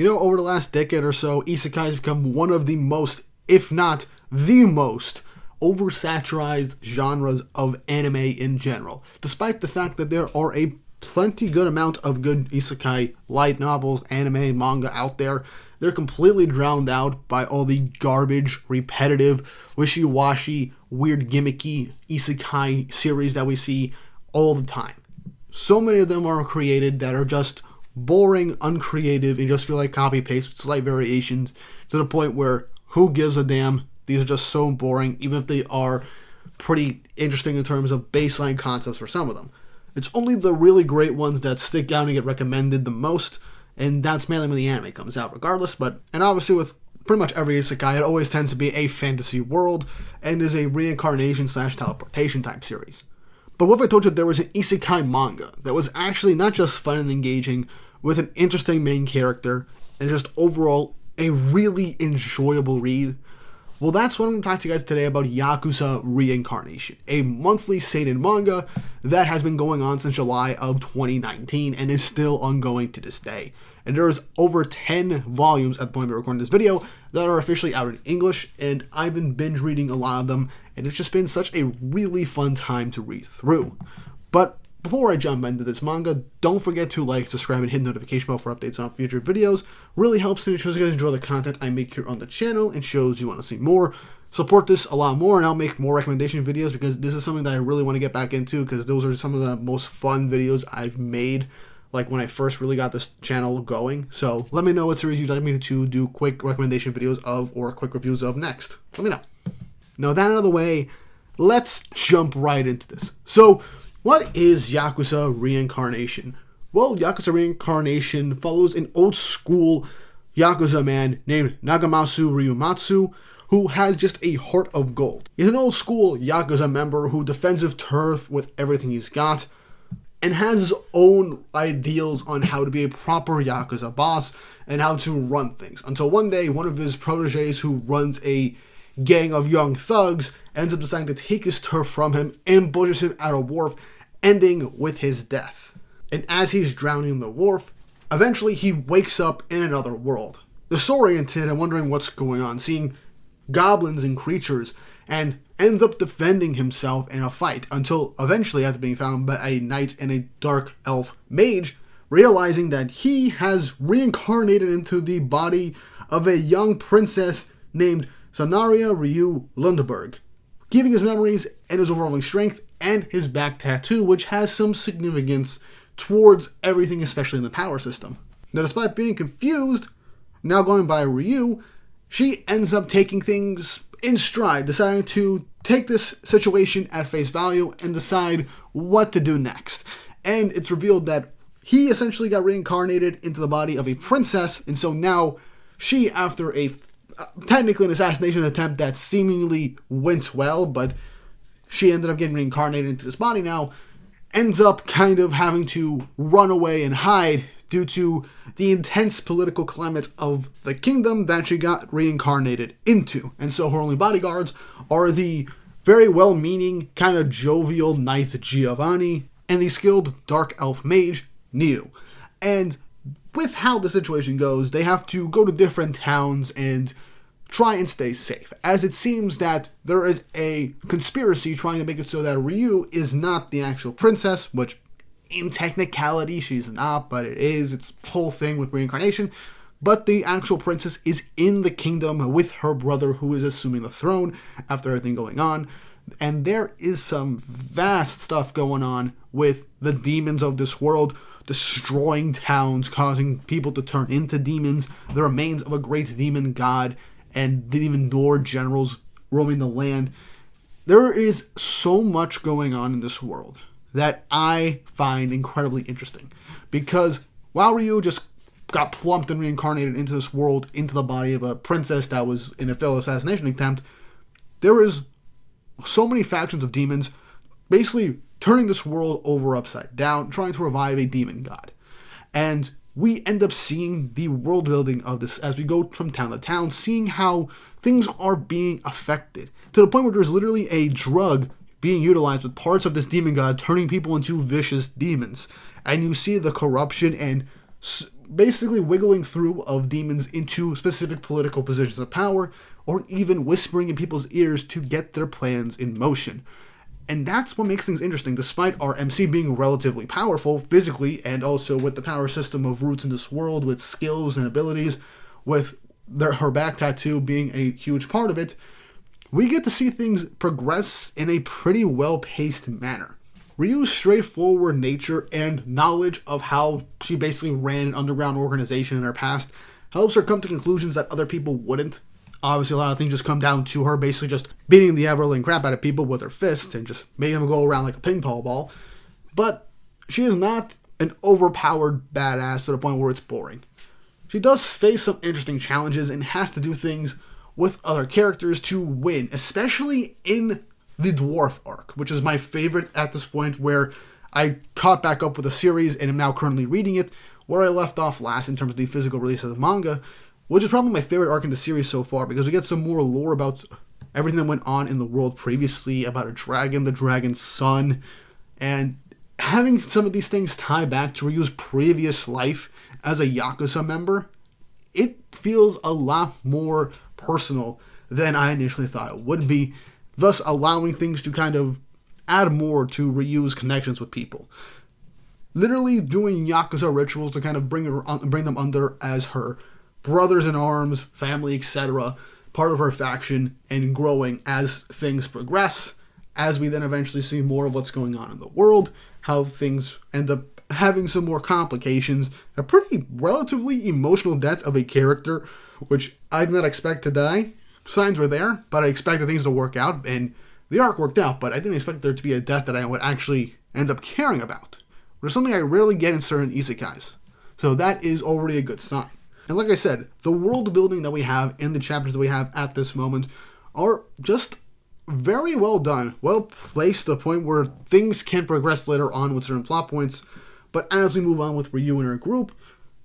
Over the last decade or so, isekai has become one of the most, if not the most, oversaturated genres of anime in general. Despite the fact that there are a plenty good amount of good isekai light novels, anime, manga out there, they're completely drowned out by all the garbage, repetitive, wishy-washy, weird, gimmicky isekai series that we see all the time. So many of them are created that are just boring, uncreative, and just feel like copy-paste with slight variations to the point where who gives a damn? These are just so boring, even if they are pretty interesting in terms of baseline concepts for some of them. It's only the really great ones that stick out and get recommended the most, and that's mainly when the anime comes out regardless, and obviously with pretty much every isekai, it always tends to be a fantasy world, and is a reincarnation/teleportation type series. But what if I told you there was an isekai manga that was actually not just fun and engaging, with an interesting main character, and just overall a really enjoyable read? Well, that's what I'm going to talk to you guys today about Yakuza Reincarnation, a monthly seinen manga that has been going on since July of 2019 and is still ongoing to this day. And there's over 10 volumes at the point of recording this video that are officially out in English, and I've been binge reading a lot of them, and it's just been such a really fun time to read through. But before I jump into this manga, don't forget to like, subscribe, and hit the notification bell for updates on future videos. Really helps and it shows you guys enjoy the content I make here on the channel and shows you want to see more. Support this a lot more, and I'll make more recommendation videos because this is something that I really want to get back into, because those are some of the most fun videos I've made, like when I first really got this channel going. So let me know what series you'd like me to do quick recommendation videos of or quick reviews of next. Let me know. Now that out of the way, let's jump right into this. So, what is Yakuza Reincarnation? Well, Yakuza Reincarnation follows an old school Yakuza man named Nagamasu Ryumatsu, who has just a heart of gold. He's an old school Yakuza member who defends his turf with everything he's got, and has his own ideals on how to be a proper Yakuza boss and how to run things. Until one day, one of his proteges who runs a gang of young thugs ends up deciding to take his turf from him, ambushes him at a wharf, ending with his death. And as he's drowning in the wharf, eventually he wakes up in another world, disoriented and wondering what's going on, seeing goblins and creatures, and ends up defending himself in a fight, until eventually, after being found by a knight and a dark elf mage, realizing that he has reincarnated into the body of a young princess named Sanaria Ryu Lundberg, giving his memories and his overwhelming strength and his back tattoo, which has some significance towards everything, especially in the power system. Now, despite being confused, now going by Ryu, she ends up taking things in stride, deciding to take this situation at face value and decide what to do next. And it's revealed that he essentially got reincarnated into the body of a princess, and so now she, after a technically an assassination attempt that seemingly went well, but she ended up getting reincarnated into this body now, ends up kind of having to run away and hide due to the intense political climate of the kingdom that she got reincarnated into. And so her only bodyguards are the very well-meaning, kind of jovial knight Giovanni and the skilled dark elf mage Niu. And with how the situation goes, they have to go to different towns and try and stay safe, as it seems that there is a conspiracy trying to make it so that Ryu is not the actual princess, which in technicality she's not, but it is. It's the whole thing with reincarnation. But the actual princess is in the kingdom with her brother, who is assuming the throne after everything going on. And there is some vast stuff going on with the demons of this world, destroying towns, causing people to turn into demons, the remains of a great demon god, and demon lord generals roaming the land. There is so much going on in this world that I find incredibly interesting, because while Ryu just got plumped and reincarnated into this world, into the body of a princess that was in a failed assassination attempt, there is so many factions of demons basically turning this world over upside down, trying to revive a demon god. And we end up seeing the world building of this as we go from town to town, seeing how things are being affected, to the point where there's literally a drug being utilized with parts of this demon god turning people into vicious demons. And you see the corruption and basically wiggling through of demons into specific political positions of power, or even whispering in people's ears to get their plans in motion. And that's what makes things interesting, despite our MC being relatively powerful physically, and also with the power system of roots in this world, with skills and abilities, with her back tattoo being a huge part of it. We get to see things progress in a pretty well-paced manner. Ryu's straightforward nature and knowledge of how she basically ran an underground organization in her past helps her come to conclusions that other people wouldn't. Obviously, a lot of things just come down to her basically just beating the ever-living crap out of people with her fists and just making them go around like a ping pong ball. But she is not an overpowered badass to the point where it's boring. She does face some interesting challenges and has to do things with other characters to win, especially in the Dwarf arc, which is my favorite at this point, where I caught back up with the series and am now currently reading it, where I left off last in terms of the physical release of the manga, which is probably my favorite arc in the series so far, because we get some more lore about everything that went on in the world previously, about a dragon, the dragon's son, and having some of these things tie back to Ryu's previous life as a Yakuza member, it feels a lot more personal than I initially thought it would be, thus allowing things to kind of add more to Ryu's connections with people. Literally doing Yakuza rituals to kind of bring them under as her brothers in arms, family, etc., part of her faction, and growing as things progress, as we then eventually see more of what's going on in the world, how things end up having some more complications, a pretty relatively emotional death of a character, which I did not expect to die. Signs were there, but I expected things to work out, and the arc worked out, but I didn't expect there to be a death that I would actually end up caring about, which is something I rarely get in certain isekais. So that is already a good sign. And like I said, the world building that we have in the chapters that we have at this moment are just very well done, well placed to the point where things can progress later on with certain plot points, but as we move on with Ryu and her group,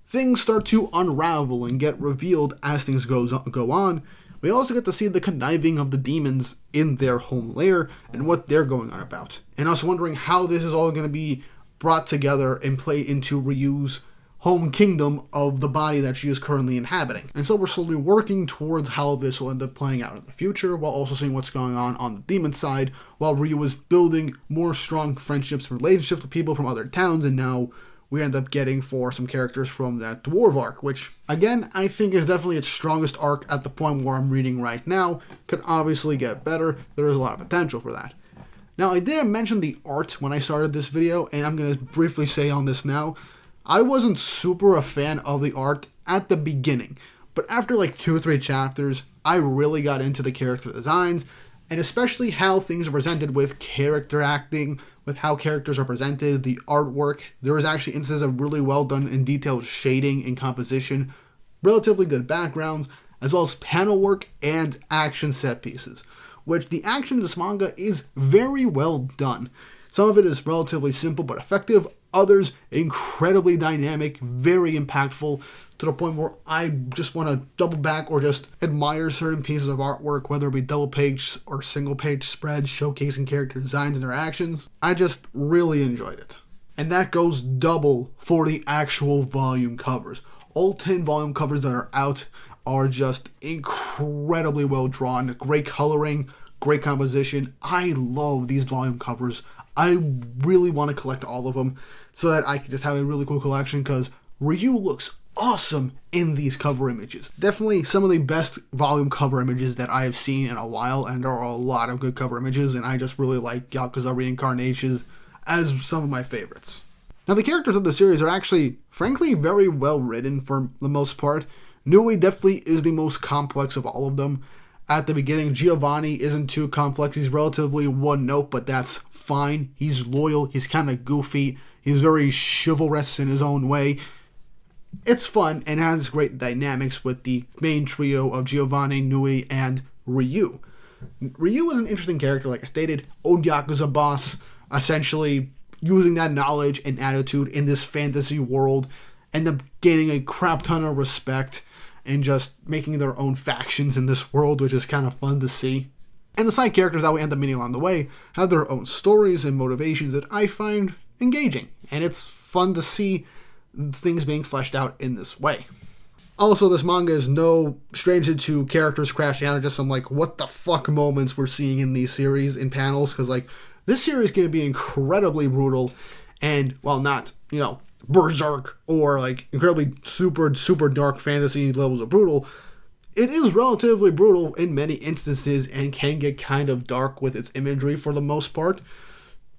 things start to unravel and get revealed as things go on. We also get to see the conniving of the demons in their home lair and what they're going on about, and us wondering how this is all going to be brought together and play into Ryu's home kingdom of the body that she is currently inhabiting. And so we're slowly working towards how this will end up playing out in the future, while also seeing what's going on the demon side, while Ryu is building more strong friendships and relationships with people from other towns, and now we end up getting for some characters from that dwarf arc, which, again, I think is definitely its strongest arc at the point where I'm reading right now. Could obviously get better. There is a lot of potential for that. Now, I didn't mention the art when I started this video, and I'm going to briefly say on this now, I wasn't super a fan of the art at the beginning, but after like 2 or 3 chapters, I really got into the character designs, and especially how things are presented with character acting, with how characters are presented, the artwork. There was actually instances of really well done and detailed shading and composition, relatively good backgrounds, as well as panel work and action set pieces, which the action in this manga is very well done. Some of it is relatively simple but effective, others incredibly dynamic, very impactful, to the point where I just want to double back or just admire certain pieces of artwork, whether it be double page or single page spreads showcasing character designs and their actions. I just really enjoyed it. And that goes double for the actual volume covers. All 10 volume covers that are out are just incredibly well drawn, great coloring, great composition. I love these volume covers. I really want to collect all of them so that I can just have a really cool collection, because Ryu looks awesome in these cover images. Definitely some of the best volume cover images that I have seen in a while, and there are a lot of good cover images, and I just really like Yakuza Reincarnation as some of my favorites. Now, the characters of the series are actually, frankly, very well written for the most part. Nui definitely is the most complex of all of them. At the beginning, Giovanni isn't too complex. He's relatively one note, but that's fine. He's loyal. He's kind of goofy. He's very chivalrous in his own way. It's fun and has great dynamics with the main trio of Giovanni, Nui, and Ryu. Ryu is an interesting character, like I stated. Old Yakuza boss, essentially using that knowledge and attitude in this fantasy world, end up gaining a crap ton of respect and just making their own factions in this world, which is kind of fun to see. And the side characters that we end up meeting along the way have their own stories and motivations that I find engaging. And it's fun to see things being fleshed out in this way. Also, this manga is no stranger to characters crashing out, or just some like what the fuck moments we're seeing in these series in panels, because like this series is going to be incredibly brutal, and while not, you know, berserk or like incredibly super dark fantasy levels of brutal, it is relatively brutal in many instances and can get kind of dark with its imagery for the most part.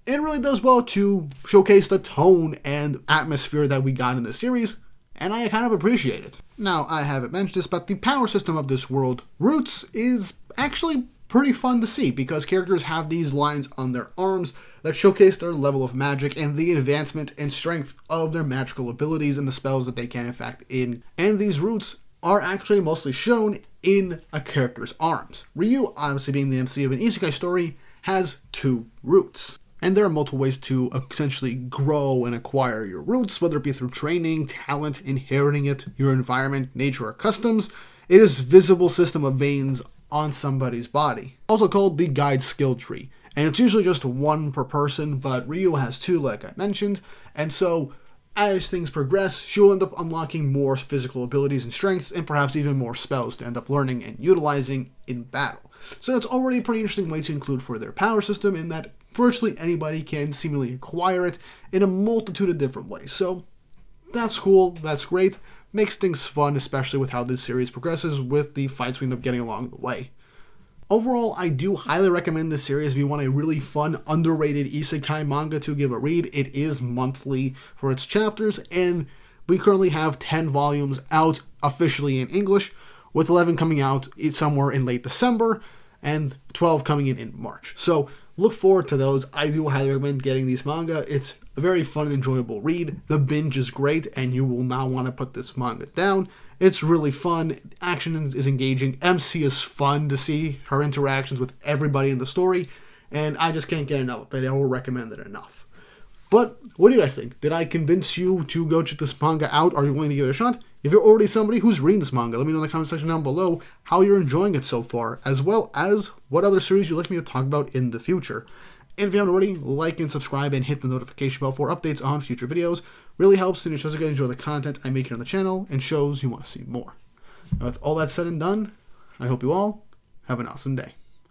It really does well to showcase the tone and atmosphere that we got in this series, and I kind of appreciate it. Now, I haven't mentioned this, but the power system of this world, Roots, is actually pretty fun to see because characters have these lines on their arms that showcase their level of magic and the advancement and strength of their magical abilities and the spells that they can effect in. And these roots are actually mostly shown in a character's arms. Ryu, obviously being the MC of an isekai story, has 2 roots. And there are multiple ways to essentially grow and acquire your roots, whether it be through training, talent, inheriting it, your environment, nature, or customs. It is a visible system of veins on somebody's body. Also called the guide skill tree. And it's usually just 1 per person, but Ryu has 2 like I mentioned. And so as things progress, she will end up unlocking more physical abilities and strengths, and perhaps even more spells to end up learning and utilizing in battle. So that's already a pretty interesting way to include for their power system, in that virtually anybody can seemingly acquire it in a multitude of different ways. So that's cool, that's great, makes things fun, especially with how this series progresses with the fights we end up getting along the way. Overall, I do highly recommend this series if you want a really fun, underrated isekai manga to give a read. It is monthly for its chapters, and we currently have 10 volumes out officially in English, with 11 coming out somewhere in late December, and 12 coming in March. So look forward to those. I do highly recommend getting these manga. It's a very fun and enjoyable read. The binge is great, and you will not want to put this manga down. It's really fun. Action is engaging. MC is fun to see her interactions with everybody in the story, and I just can't get enough of it. I will recommend it enough. But what do you guys think? Did I convince you to go check this manga out? Are you willing to give it a shot? If you're already somebody who's reading this manga, let me know in the comment section down below how you're enjoying it so far, as well as what other series you'd like me to talk about in the future. And if you haven't already, like and subscribe and hit the notification bell for updates on future videos. Really helps, and it shows you guys enjoy the content I make here on the channel and shows you want to see more. Now, with all that said and done, I hope you all have an awesome day.